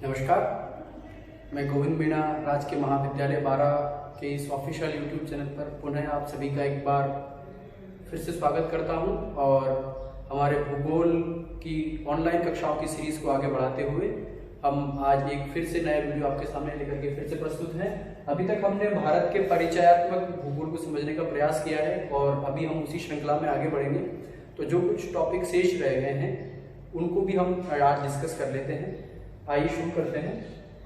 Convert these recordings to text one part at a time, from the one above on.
नमस्कार, मैं गोविंद मीणा राजकीय महाविद्यालय बारा के इस ऑफिशियल यूट्यूब चैनल पर पुनः आप सभी का एक बार फिर से स्वागत करता हूं और हमारे भूगोल की ऑनलाइन कक्षाओं की सीरीज को आगे बढ़ाते हुए हम आज एक फिर से नया वीडियो आपके सामने लेकर के फिर से प्रस्तुत हैं। अभी तक हमने भारत के परिचयात्मक भूगोल को समझने का प्रयास किया है और अभी हम उसी श्रृंखला में आगे बढ़ेंगे। तो जो कुछ टॉपिक शेष रह गए हैं उनको भी हम आज डिस्कस कर लेते हैं। आइए शुरू करते हैं।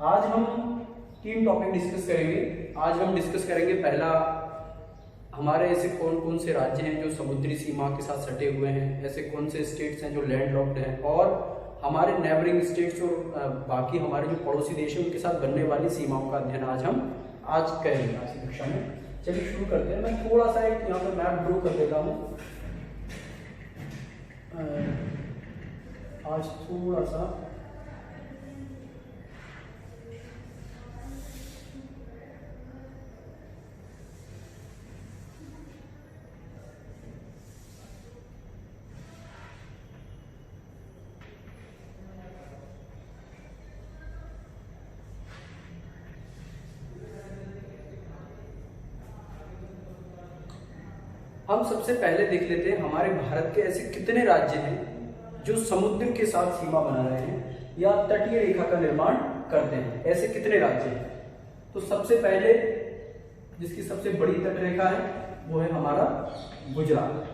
आज हम 3 टॉपिक डिस्कस करेंगे। आज हम डिस्कस करेंगे पहला, हमारे ऐसे कौन कौन से राज्य हैं जो समुद्री सीमा के साथ सटे हुए हैं, ऐसे कौन से स्टेट्स हैं जो लैंड लॉक्ड हैं, और हमारे नेबरिंग स्टेट्स और बाकी हमारे जो पड़ोसी देश हैं उनके साथ बनने वाली सीमाओं का अध्ययन आज करेंगे आज की कक्षा में। चलिए शुरू करते हैं। मैं थोड़ा सा एक यहाँ पर मैप ड्रॉ कर देता हूँ। आज थोड़ा सा हम सबसे पहले देख लेते हैं हमारे भारत के ऐसे कितने राज्य हैं जो समुद्र के साथ सीमा बना रहे हैं या तटीय रेखा का निर्माण करते हैं। ऐसे कितने राज्य हैं? तो सबसे पहले जिसकी सबसे बड़ी तट रेखा है वो है हमारा गुजरात।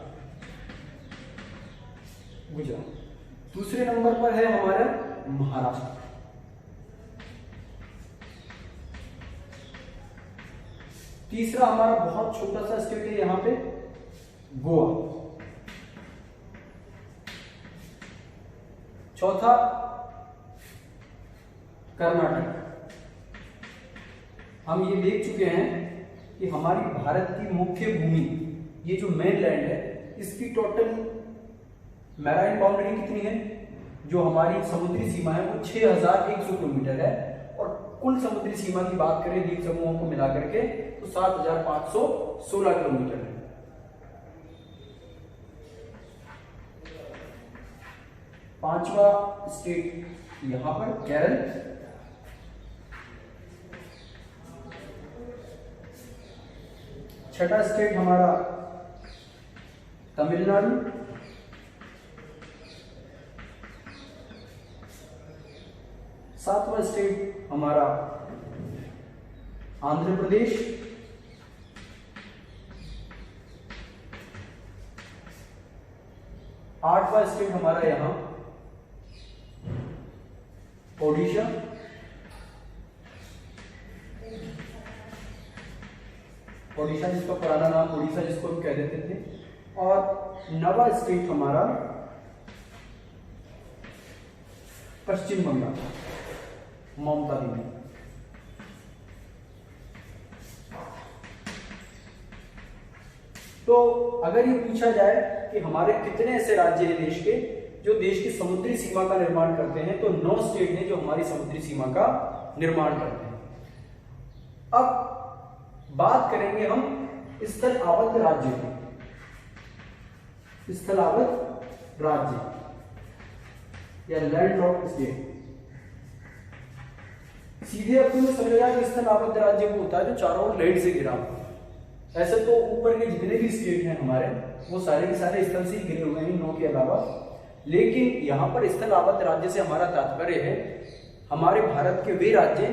दूसरे नंबर पर है हमारा महाराष्ट्र। तीसरा हमारा बहुत छोटा सा स्टेट है यहाँ पे गोवा। चौथा कर्नाटक। हम ये देख चुके हैं कि हमारी भारत की मुख्य भूमि, ये जो मेन लैंड है, इसकी टोटल मैराइन बाउंड्री कितनी है? जो हमारी समुद्री सीमा है वो 6100 किलोमीटर है और कुल समुद्री सीमा की बात करें द्वीप समूहों को मिला करके तो 7516 किलोमीटर है। पांचवा स्टेट यहां पर केरल। छठा स्टेट हमारा तमिलनाडु। सातवां स्टेट हमारा आंध्र प्रदेश। आठवां स्टेट हमारा यहां ओडिशा। जिसका पुराना नाम उड़ीसा जिसको हम कह देते थे। और नवा स्टेट हमारा पश्चिम बंगाल, ममता दीदी। तो अगर ये पूछा जाए कि हमारे कितने ऐसे राज्य हैं देश के जो देश की समुद्री सीमा का निर्माण करते हैं, तो 9 स्टेट हैं जो हमारी समुद्री सीमा का निर्माण करते हैं। अब बात करेंगे हम स्थल आबद्ध राज्य की। स्थल आबद्ध राज्य या लैंड लॉक्ड स्टेट। सीधे अपने में समझेगा कि स्थल आबद्ध राज्य वो होता है जो चारों ओर लैंड से घिरा हुआ। ऐसे तो ऊपर के जितने भी स्टेट हैं हमारे वो सारे के सारे स्थल से ही घिरे हुए हैं, 9 के अलावा। लेकिन यहां पर स्थल आबद्ध राज्य से हमारा तात्पर्य है हमारे भारत के वे राज्य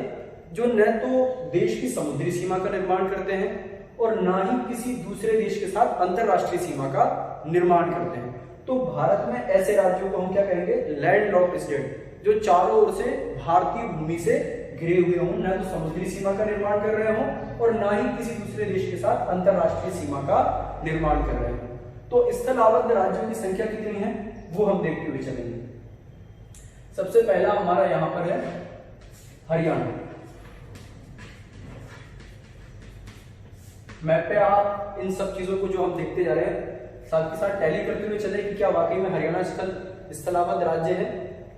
जो न तो देश की समुद्री सीमा का निर्माण करते हैं और ना ही किसी दूसरे देश के साथ अंतरराष्ट्रीय सीमा का निर्माण करते हैं। तो भारत में ऐसे राज्यों को हम क्या कहेंगे? लैंड लॉक्ड स्टेट, जो चारों ओर से भारतीय भूमि से घिरे हुए हों, न तो समुद्री सीमा का निर्माण कर रहे हों और ना ही किसी दूसरे देश के साथ अंतरराष्ट्रीय सीमा का निर्माण कर रहे हों। तो स्थल आबद्ध राज्यों की संख्या कितनी है वो हम देखते हुए चलेंगे। सबसे पहला हमारा यहां पर है हरियाणा। मैप पे आप इन सब चीजों को जो हम देखते जा रहे हैं साथ के साथ टैली करते हुए चले कि क्या वाकई में हरियाणा स्थल आबद्ध राज्य है।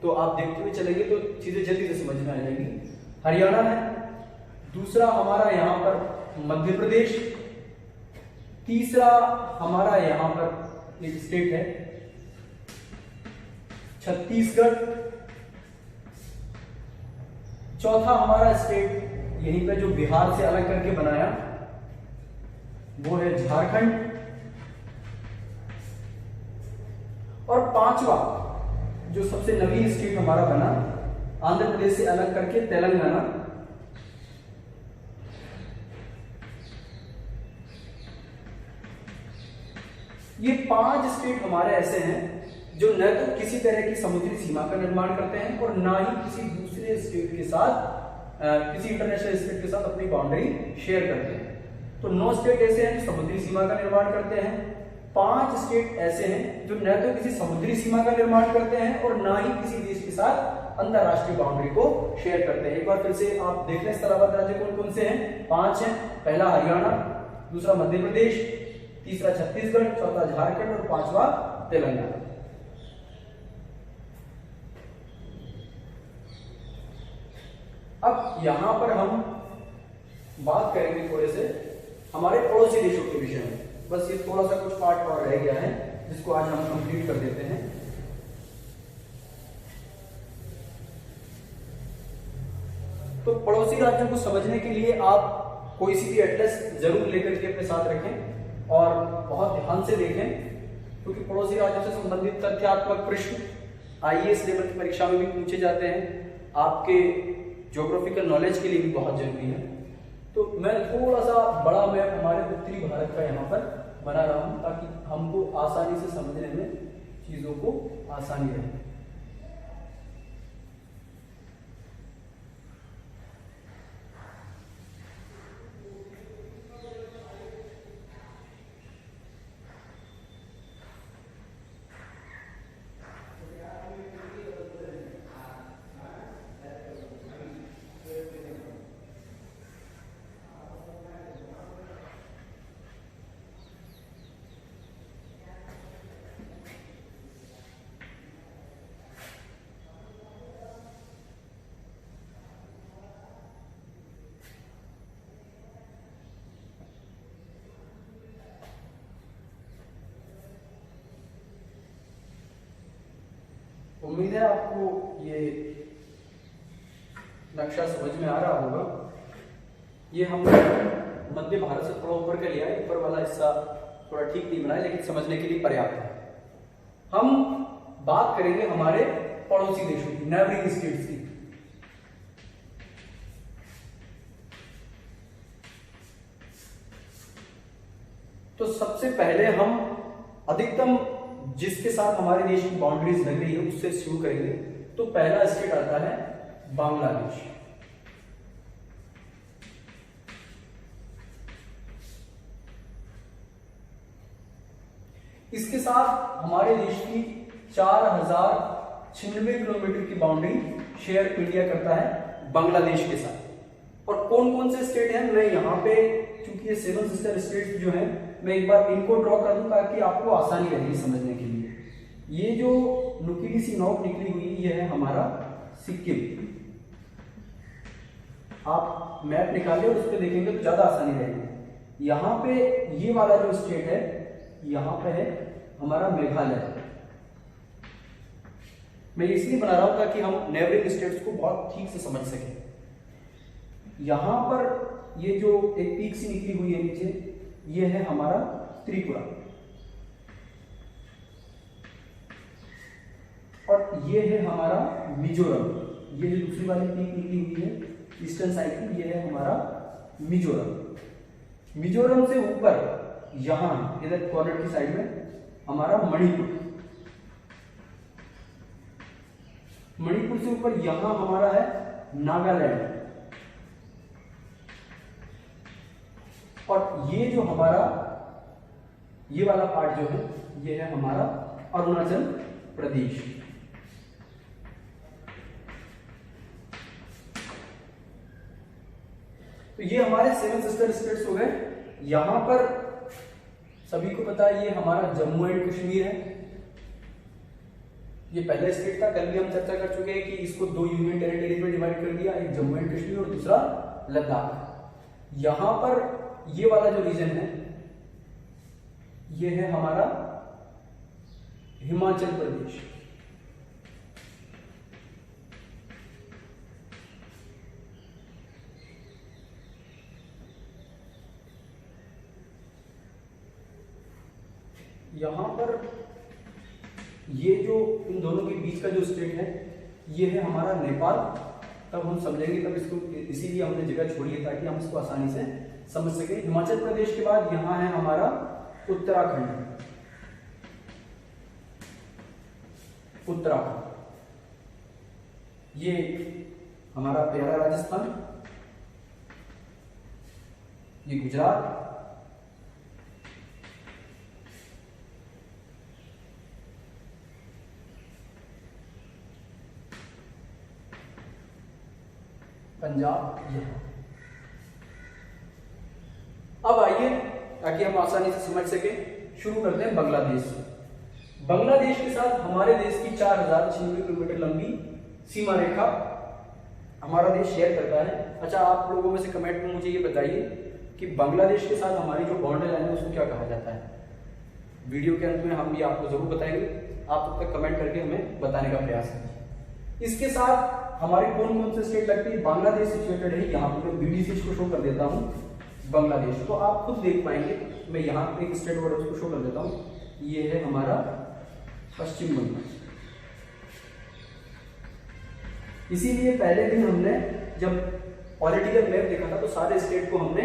तो आप देखते हुए चलेंगे तो चीजें जल्दी से समझ में आ जाएंगी। हरियाणा है। दूसरा हमारा यहां पर मध्य प्रदेश। तीसरा हमारा यहां पर एक स्टेट है छत्तीसगढ़। चौथा हमारा स्टेट यहीं पे जो बिहार से अलग करके बनाया वो है झारखंड। और पांचवा जो सबसे नवीन स्टेट हमारा बना आंध्र प्रदेश से अलग करके तेलंगाना। ये 5 स्टेट हमारे ऐसे हैं जो न तो किसी तरह की समुद्री सीमा का निर्माण करते हैं और ना ही किसी दूसरे स्टेट के साथ किसी इंटरनेशनल स्टेट के साथ अपनी बाउंड्री शेयर करते हैं। तो 9 स्टेट ऐसे हैं जो समुद्री सीमा का निर्माण करते हैं, 5 स्टेट ऐसे हैं जो न तो किसी समुद्री सीमा का निर्माण करते हैं और ना ही किसी देश के साथ अंतरराष्ट्रीय बाउंड्री को शेयर करते हैं। एक बार फिर से आप देख लें स्थलाबद्ध राज्य कौन कौन से हैं। 5 हैं। पहला हरियाणा, दूसरा मध्य प्रदेश, तीसरा छत्तीसगढ़, चौथा झारखंड और पांचवा तेलंगाना। अब यहां पर हम बात करेंगे थोड़े से हमारे पड़ोसी देशों के विषय में। बस ये थोड़ा सा कुछ पार्ट और रह गया है जिसको आज हम कंप्लीट कर देते हैं। तो पड़ोसी राज्यों को समझने के लिए आप कोई सी भी एटलस जरूर लेकर के अपने साथ रखें और बहुत ध्यान से देखें, क्योंकि पड़ोसी राज्यों से संबंधित तथ्यात्मक प्रश्न आईएएस लेवल की परीक्षा में भी पूछे जाते हैं। आपके ज्योग्राफिकल नॉलेज के लिए भी बहुत जरूरी है। तो मैं थोड़ा सा बड़ा मैप हमारे उत्तरी भारत का यहाँ पर बना रहा हूँ ताकि हमको आसानी से समझने में चीजों को आसानी रहे। उम्मीद है आपको ये नक्शा समझ में आ रहा होगा। ये हमने मध्य भारत से थोड़ा ऊपर का लिया है, ऊपर वाला हिस्सा थोड़ा ठीक नहीं बनाया लेकिन समझने के लिए पर्याप्त है। हम बात करेंगे हमारे पड़ोसी देशों की, नेबरिंग स्टेट्स की। तो सबसे पहले हम अधिकतम जिसके साथ हमारे देश की बाउंड्रीज लग रही है उससे शुरू करेंगे। तो पहला स्टेट आता है बांग्लादेश। इसके साथ हमारे देश की 4096 किलोमीटर की बाउंड्री शेयर इंडिया करता है बांग्लादेश के साथ। और कौन कौन से स्टेट हैं मैं यहाँ पे, क्योंकि ये 7 सिस्टर स्टेट जो हैं, मैं एक बार इनको ड्रॉ कर दूं ताकि आपको आसानी रहेगी समझने के लिए। ये जो नुकीली सी नोक निकली हुई ये है हमारा सिक्किम। आप मैप निकालिए और उस पर देखेंगे तो ज्यादा आसानी रहेगी। यहाँ पे ये वाला जो स्टेट है यहाँ पे है हमारा मेघालय। मैं इसलिए बना रहा हूं ताकि हम नेबरिंग स्टेट्स को बहुत ठीक से समझ सकें। यहां पर ये जो एक पीक सी निकली हुई है नीचे, ये है हमारा त्रिपुरा और ये है हमारा मिजोरम। ये जो दूसरी वाली पीक निकली हुई है ईस्टर्न साइड की, ये है हमारा मिजोरम। मिजोरम से ऊपर यहां इधर कॉर्नर की साइड में हमारा मणिपुर। मणिपुर से ऊपर यहां हमारा है नागालैंड। और ये जो हमारा ये वाला पार्ट जो है ये है हमारा अरुणाचल प्रदेश। तो ये हमारे 7 सिस्टर स्टेट्स हो गए। यहां पर सभी को पता है ये हमारा जम्मू एंड कश्मीर है। ये पहला स्टेट था, कल भी हम चर्चा कर चुके हैं कि इसको 2 यूनियन टेरिटरीज में डिवाइड कर दिया, एक जम्मू एंड कश्मीर और दूसरा लद्दाख। यहां पर ये वाला जो रीजन है ये है हमारा हिमाचल प्रदेश। यहाँ पर ये जो इन दोनों के बीच का जो स्टेट है ये है हमारा नेपाल। तब हम समझेंगे, तब इसको इसीलिए हमने जगह छोड़ी है ताकि हम इसको आसानी से समझ सके। हिमाचल प्रदेश के बाद यहाँ है हमारा उत्तराखंड। उत्तराखंड ये हमारा प्यारा राजस्थान, ये गुजरात, पंजाब यहाँ। अब आइए ताकि हम आसानी से समझ सके, शुरू करते हैं बांग्लादेश से। बांग्लादेश के साथ हमारे देश की 4096 किलोमीटर लंबी सीमा रेखा हमारा देश शेयर करता है। अच्छा, आप लोगों में से कमेंट में मुझे ये बताइए कि बांग्लादेश के साथ हमारी जो बाउंड्री लाइन है उसको क्या कहा जाता है। वीडियो के अंत में हम भी आपको जरूर बताएंगे, आप तब तक कमेंट करके हमें बताने का प्रयास करिए। इसके साथ हमारी कौन कौन से स्टेट लगती है। बांग्लादेश सिचुएटेड है, यहाँ पे मैं बीडीसी को शो कर देता हूँ बांग्लादेश, तो आप खुद देख पाएंगे। मैं यहाँ पे एक स्टेट वर्ड उसको शो कर देता हूँ, ये है हमारा पश्चिम बंगाल। इसीलिए पहले दिन हमने जब पॉलिटिकल मैप देखा था तो सारे स्टेट को हमने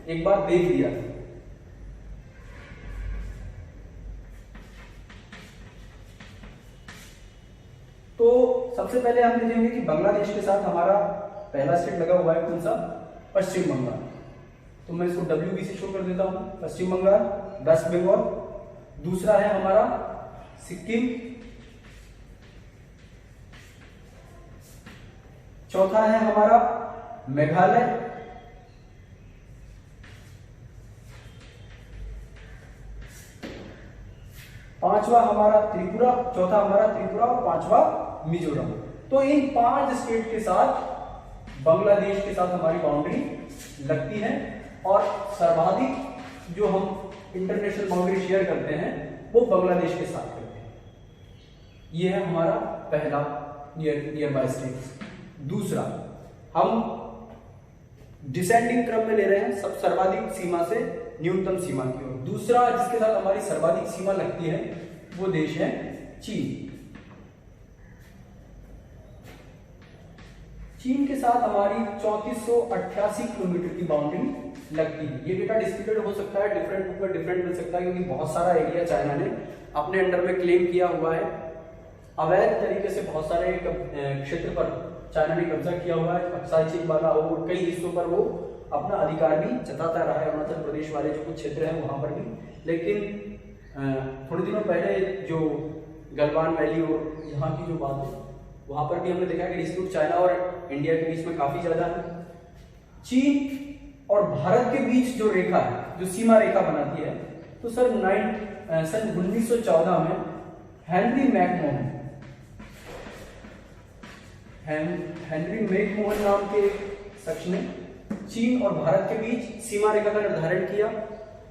एक बार देख लिया था। तो सबसे पहले हम देखेंगे कि बांग्लादेश के साथ हमारा पहला स्टेट लगा हुआ है कौन सा, पश्चिम बंगाल। तो मैं इसको WB से शो कर देता हूं, पश्चिम बंगाल, वेस्ट बंगाल। दूसरा है हमारा सिक्किम, चौथा है हमारा मेघालय, पांचवा हमारा त्रिपुरा, चौथा हमारा त्रिपुरा और पांचवा मिजोरम। तो इन 5 स्टेट के साथ बांग्लादेश के साथ हमारी बाउंड्री लगती है और सर्वाधिक जो हम इंटरनेशनल बाउंड्री शेयर करते हैं वो बांग्लादेश के साथ करते हैं। ये है हमारा पहला नियर बाय स्टेट। दूसरा, हम डिसेंडिंग क्रम में ले रहे हैं, सब सर्वाधिक सीमा से न्यूनतम सीमा की ओर। दूसरा जिसके साथ हमारी सर्वाधिक सीमा लगती है वो देश है चीन। चीन के साथ हमारी 3488 किलोमीटर की बाउंड्री लगती है। ये डेटा डिस्प्यूटेड हो सकता है, डिफरेंट बुक में डिफरेंट मिल सकता है, क्योंकि बहुत सारा एरिया चाइना ने अपने अंडर में क्लेम किया हुआ है। अवैध तरीके से बहुत सारे क्षेत्र पर चाइना ने कब्जा किया हुआ है। अक्साई चीन वाला और कई हिस्सों पर वो अपना अधिकार भी जताता रहा है। अरुणाचल प्रदेश वाले जो कुछ क्षेत्र हैं वहां पर भी। लेकिन थोड़े दिनों पहले जो गलवान वैली और यहाँ की जो बात है वहां पर भी हमने देखा कि डिस्प्यूट चाइना और इंडिया के बीच में काफी ज्यादा है। चीन और भारत के बीच जो रेखा है, जो सीमा रेखा बनाती है, तो सन 1914 में हेनरी मैकमोहन नाम के शख्स ने चीन और भारत के बीच सीमा रेखा का निर्धारण किया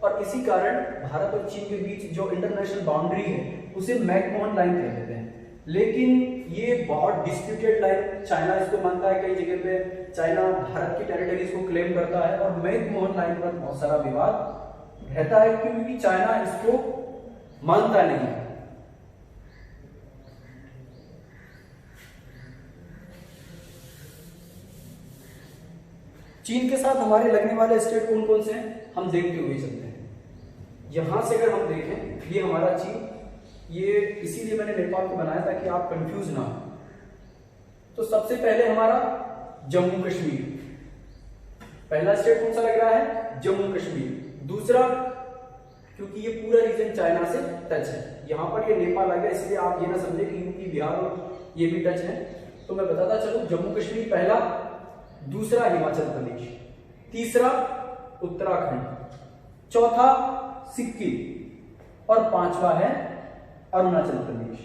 और इसी कारण भारत और चीन के बीच जो इंटरनेशनल बाउंड्री है उसे मैकमोहन लाइन कह देते हैं। लेकिन ये बहुत डिस्प्यूटेड लाइन, चाइना इसको मानता है, कई जगह पे चाइना भारत की टेरिटरीज को क्लेम करता है और मैकमोहन लाइन पर बहुत सारा विवाद रहता है क्योंकि चाइना इसको मानता नहीं। चीन के साथ हमारे लगने वाले स्टेट कौन कौन से हैं हम देखते हुए चलते हैं। यहां से अगर हम देखें, ये हमारा चीन, ये इसीलिए मैंने नेपाल को बनाया ताकि आप कंफ्यूज ना हो। तो सबसे पहले हमारा जम्मू कश्मीर, पहला स्टेट कौन सा लग रहा है, जम्मू कश्मीर। दूसरा, क्योंकि ये पूरा रीजन चाइना से टच है, यहां पर ये नेपाल आ गया, इसलिए आप ये ना समझे कि यूपी बिहार और ये भी टच है। तो मैं बताता चलूं, जम्मू कश्मीर पहला, दूसरा हिमाचल प्रदेश, तीसरा उत्तराखंड, चौथा सिक्किम और पांचवा है अरुणाचल प्रदेश।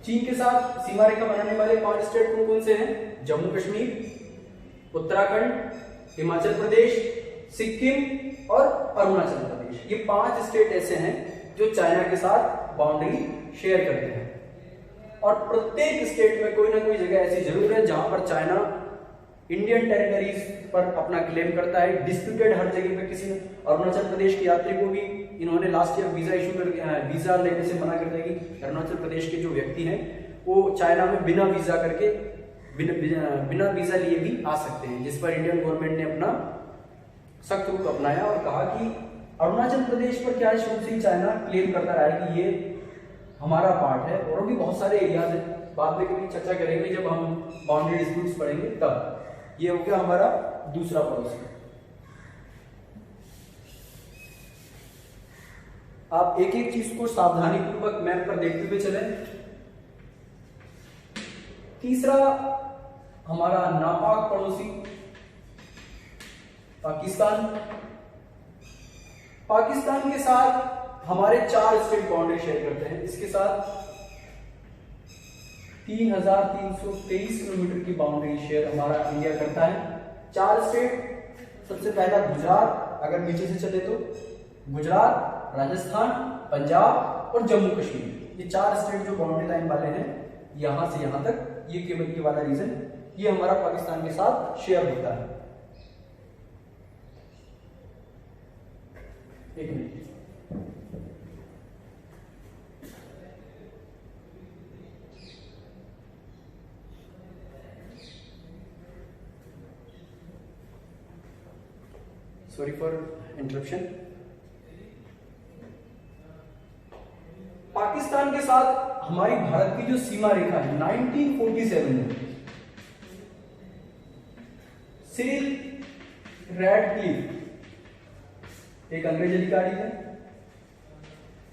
चीन के साथ सीमा रेखा बनाने वाले 5 स्टेट कौन कौन से हैं, जम्मू कश्मीर, उत्तराखंड, हिमाचल प्रदेश, सिक्किम और अरुणाचल प्रदेश, ये 5 स्टेट ऐसे हैं जो चाइना के साथ बाउंड्री शेयर करते हैं। और प्रत्येक स्टेट में कोई ना कोई जगह ऐसी जरूर है जहां पर चाइना इंडियन टेरिटरीज पर अपना क्लेम करता है। डिस्प्यूटेड हर जगह पे किसी ने, अरुणाचल प्रदेश के यात्री को भी इन्होंने लास्ट ईयर वीजा इशू कर वीजा लेने से मना कर दिया कि अरुणाचल प्रदेश के जो व्यक्ति हैं वो चाइना में बिना वीजा करके बिना वीजा लिए भी आ सकते हैं, जिस पर इंडियन गवर्नमेंट ने अपना सख्त रुख अपनाया और कहा कि अरुणाचल प्रदेश पर क्या शुरू से ही चाइना क्लेम करता रहा है कि ये हमारा पार्ट है। और भी बहुत सारे एरियाज हैं, बाद में कभी चर्चा करेंगे जब हम बाउंड्री डिस्प्यूट्स पढ़ेंगे तब। ये हो गया हमारा दूसरा पड़ोसी। आप एक एक चीज को सावधानी पूर्वक मैप पर देखते हुए चलें। तीसरा हमारा नापाक पड़ोसी पाकिस्तान। पाकिस्तान के साथ हमारे 4 स्टेट बाउंड्री शेयर करते हैं। इसके साथ 3323 किलोमीटर की बाउंड्री शेयर हमारा इंडिया करता है। 4 स्टेट, सबसे पहला गुजरात, अगर नीचे से चले तो गुजरात, राजस्थान, पंजाब और जम्मू कश्मीर, ये 4 स्टेट जो बाउंड्री लाइन वाले हैं यहां से यहां तक, ये केवल ये वाला रीजन ये हमारा पाकिस्तान के साथ शेयर होता है। एक minute, sorry for interruption. Pakistan के साथ हमारी भारत की जो सीमा रेखा है 1947 में सिरिल रैडक्लिफ एक अंग्रेज अधिकारी है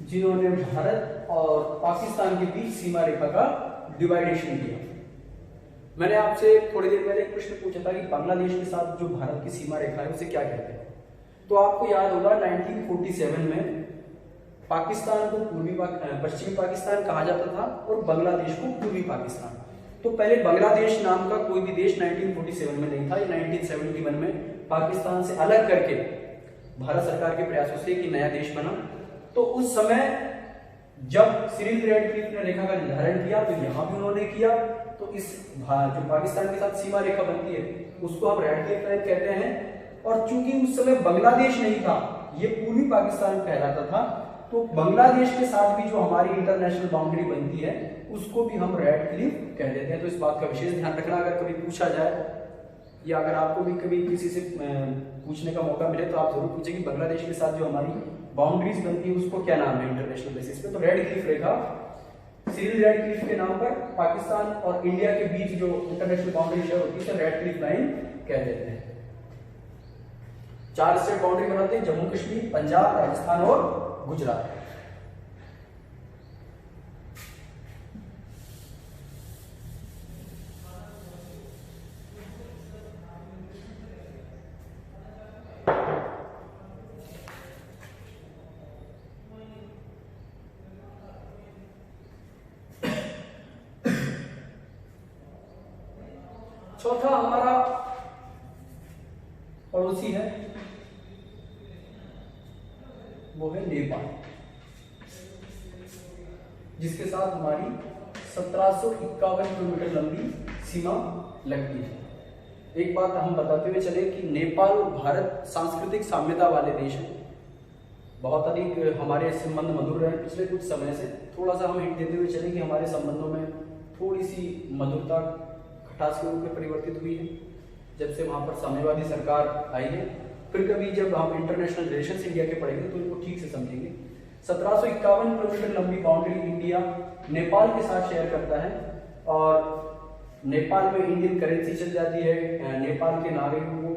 जिन्होंने भारत और पाकिस्तान के बीच सीमा रेखा का डिवाइडेशन किया। मैंने आपसे थोड़ी देर पहले एक प्रश्न पूछा था कि बांग्लादेश के साथ जो भारत की सीमा रेखा है उसे क्या कहते हैं। तो आपको याद होगा 1947 में पाकिस्तान को पश्चिमी पाकिस्तान कहा जाता था और बांग्लादेश को पूर्वी पाकिस्तान। तो पहले बांग्लादेश नाम का कोई भी देश 1947 में नहीं था। ये 1971 में पाकिस्तान से अलग करके भारत सरकार के प्रयासों से एक नया देश बना। तो उस समय जब सिरिल रैडक्लिफ ने रेखा का निर्धारण किया तो यहां भी उन्होंने किया। तो इस जो पाकिस्तान के साथ सीमा रेखा बनती है उसको हम रैडक्लिफ लाइन कहते हैं। और चूंकि उस समय बांग्लादेश नहीं था, ये पूर्वी पाकिस्तान कहलाता था, तो बांग्लादेश के साथ भी जो हमारी इंटरनेशनल बाउंड्री बनती है उसको भी हम रैडक्लिफ कह देते हैं। तो इस बात का विशेष ध्यान रखना, अगर कभी पूछा जाए या अगर आपको भी कभी किसी से पूछने का मौका मिले तो आप जरूर पूछें कि बांग्लादेश के साथ जो हमारी बाउंड्रीज बनती है उसको क्या नाम है इंटरनेशनल बेसिस पे। तो रैडक्लिफ रेखा सिरिल रैडक्लिफ के नाम पर पाकिस्तान और इंडिया के बीच जो इंटरनेशनल बाउंड्री शेयर होती है रैडक्लिफ लाइन कह देते हैं। 4 स्टेट बाउंड्री बनाते हैं, जम्मू कश्मीर, पंजाब, राजस्थान और गुजरात। चौथा हमारा पड़ोसी है वो है नेपाल, जिसके साथ हमारी 1751 किलोमीटर लंबी सीमा लगती है। एक बात हम बताते हुए चले कि नेपाल और भारत सांस्कृतिक साम्यता वाले देश हैं। बहुत अधिक हमारे संबंध मधुर रहे पिछले कुछ समय से। थोड़ा सा हम हिंट देते हुए चले कि हमारे संबंधों में थोड़ी सी मधुरता खटास के रूप में परिवर्तित हुई है जब से वहां पर साम्यवादी सरकार आई है। फिर कभी जब हम इंटरनेशनल रिलेशंस इंडिया के पढ़ेंगे तो इनको ठीक से समझेंगे। 1751 किलोमीटर लंबी बाउंड्री इंडिया नेपाल के साथ शेयर करता है और नेपाल में इंडियन करेंसी चल जाती है। नेपाल के नागरिकों को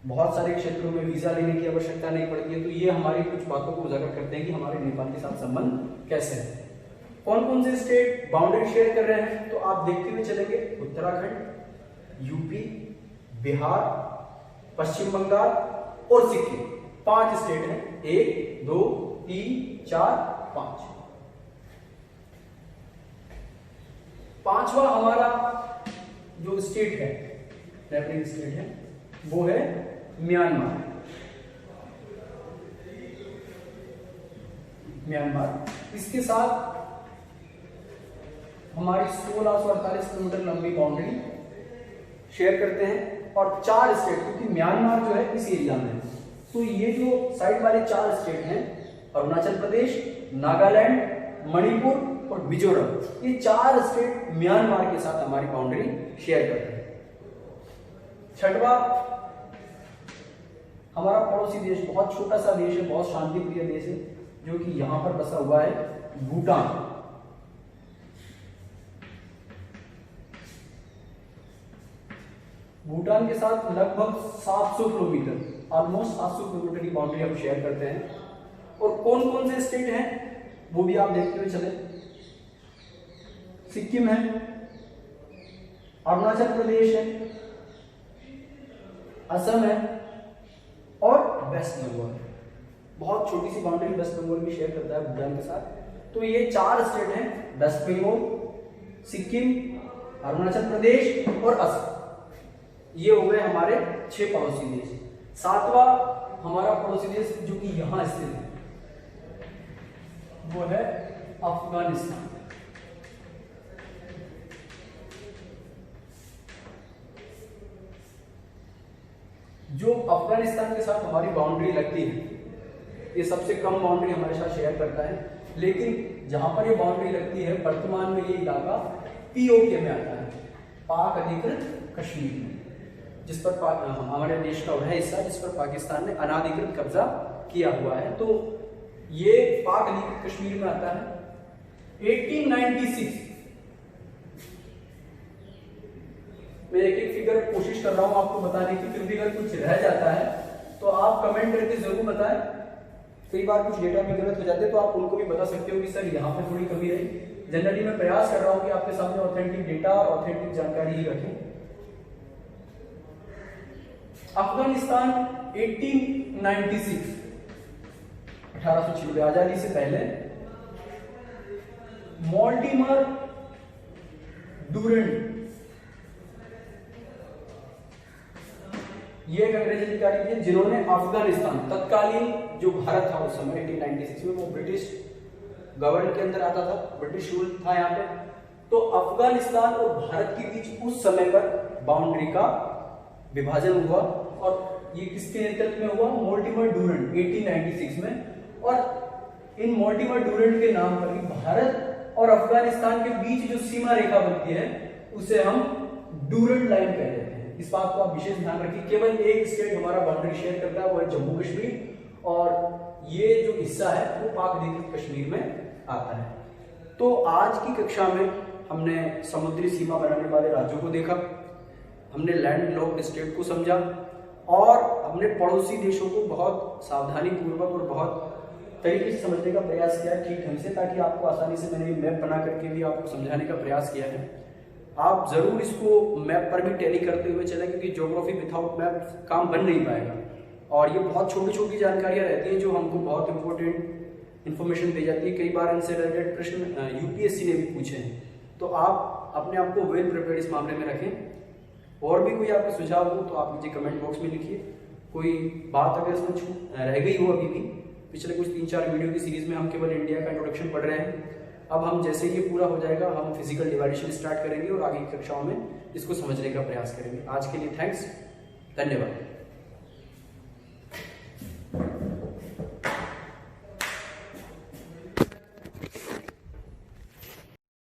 बहुत सारे क्षेत्रों में वीजा लेने की आवश्यकता नहीं पड़ती है। तो ये हमारी कुछ बातों को उजागर करते हैं कि हमारे नेपाल के साथ संबंध कैसे है। कौन कौन से स्टेट बाउंड्री शेयर कर रहे हैं तो आप देखते हुए चलेंगे। उत्तराखंड, यूपी, बिहार, पश्चिम बंगाल और सिक्किम, 5 स्टेट हैं। 1, 2, 3, 4, 5। पांचवा हमारा जो स्टेट है, नेबरिंग स्टेट है, वो है म्यांमार। म्यांमार। इसके साथ हमारी 1648 किलोमीटर लंबी बाउंड्री शेयर करते हैं और 4 स्टेट, क्योंकि म्यांमार जो है इस एरिया में, तो ये जो साइड वाले 4 स्टेट हैं, अरुणाचल प्रदेश, नागालैंड, मणिपुर और मिजोरम, ये 4 स्टेट म्यांमार के साथ हमारी बाउंड्री शेयर करते हैं। छठवा, हमारा पड़ोसी देश, बहुत छोटा सा देश है, बहुत शांति प्रिय देश है, जो कि यहां पर बसा हुआ है, भूटान। भूटान के साथ लगभग 700 किलोमीटर, ऑलमोस्ट 700 किलोमीटर की बाउंड्री हम शेयर करते हैं। और कौन कौन से स्टेट हैं वो भी आप देखते हुए चले। सिक्किम है, अरुणाचल प्रदेश है, असम है और वेस्ट बंगाल। बहुत छोटी सी बाउंड्री वेस्ट बंगाल भी शेयर करता है भूटान के साथ। तो ये 4 स्टेट हैं, वेस्ट बंगाल, सिक्किम, अरुणाचल प्रदेश और असम। ये हो गए हमारे 6 पड़ोसी देश। 7वां हमारा पड़ोसी देश जो कि यहां स्थित है वो है अफगानिस्तान। जो अफगानिस्तान के साथ हमारी बाउंड्री लगती है, ये सबसे कम बाउंड्री हमारे साथ शेयर करता है, लेकिन जहां पर ये बाउंड्री लगती है वर्तमान में ये इलाका पीओके में आता है, पाक अधिकृत कश्मीर में, जिस पर हमारे देश का वह हिस्सा जिस पर पाकिस्तान ने अनाधिकृत कब्जा किया हुआ है। तो ये पाक अधिकृत कश्मीर में आता है। 1896 मैं एक फिगर कोशिश कर रहा हूं आपको बताने की, फिर भी अगर कुछ रह जाता है तो आप कमेंट करके जरूर बताएं। कई बार कुछ डेटा में गलत हो जाते हैं तो आप उनको भी बता सकते हो कि सर यहाँ पे थोड़ी कमी रही। जनरली मैं प्रयास कर रहा हूं कि आपके सामने ऑथेंटिक डेटा और ऑथेंटिक जानकारी ही रखें। अफगानिस्तान 1896 1896 आजादी से पहले मॉर्टिमर डूरेंट, ये एक अंग्रेज अधिकारी थे जिन्होंने अफगानिस्तान, तत्कालीन जो भारत था उस समय 1896 में, वो ब्रिटिश गवर्नमेंट के अंदर आता था, ब्रिटिश रूल था यहाँ पे। तो अफगानिस्तान और भारत के बीच उस समय पर बाउंड्री का विभाजन हुआ और ये किसके नेतृत्व में हुआ? मॉर्टिमर डूरेंट 1896 में। और इन मॉर्टिमर डूरेंट के नाम पर ही भारत और अफगानिस्तान के बीच जो सीमा रेखा बनती है उसे हम डूरेंट लाइन कह देते हैं। इस बात को आप विशेष ध्यान रखिए। केवल एक स्टेट हमारा बाउंड्री शेयर करता है, वो है जम्मू कश्मीर, और ये जो हिस्सा है वो पाक अधिकृत कश्मीर में आता है। तो आज की कक्षा में हमने समुद्री सीमा बनाने वाले राज्यों को देखा, हमने लैंड लॉक्ड स्टेट को समझा और हमने पड़ोसी देशों को बहुत सावधानी पूर्वक और बहुत तरीके से समझने का प्रयास किया ठीक ढंग से, ताकि आपको आसानी से मैंने मैप बना करके भी आपको समझाने का प्रयास किया है। आप जरूर इसको मैप पर भी टैली करते हुए चलें, क्योंकि ज्योग्राफी विदाउट मैप काम बन नहीं पाएगा। और ये बहुत छोटी छोटी जानकारियां रहती हैं जो हमको बहुत इंपॉर्टेंट इन्फॉर्मेशन दी जाती है। कई बार इनसे रिलेटेड प्रश्न यूपीएससी ने भी पूछे हैं, तो आप अपने आप को वेल प्रिपेयर्ड इस मामले में रखें। और भी कोई आपके सुझाव हो तो आप मुझे कमेंट बॉक्स में लिखिए। कोई बात अगर इसमें रह गई हो अभी भी, पिछले कुछ 3-4 वीडियो की सीरीज में हम केवल इंडिया का इंट्रोडक्शन पढ़ रहे हैं। अब हम जैसे ये पूरा हो जाएगा हम फिजिकल डिवाइडेशन स्टार्ट करेंगे और आगे की कक्षाओं में इसको समझने का प्रयास करेंगे। आज के लिए थैंक्स, धन्यवाद।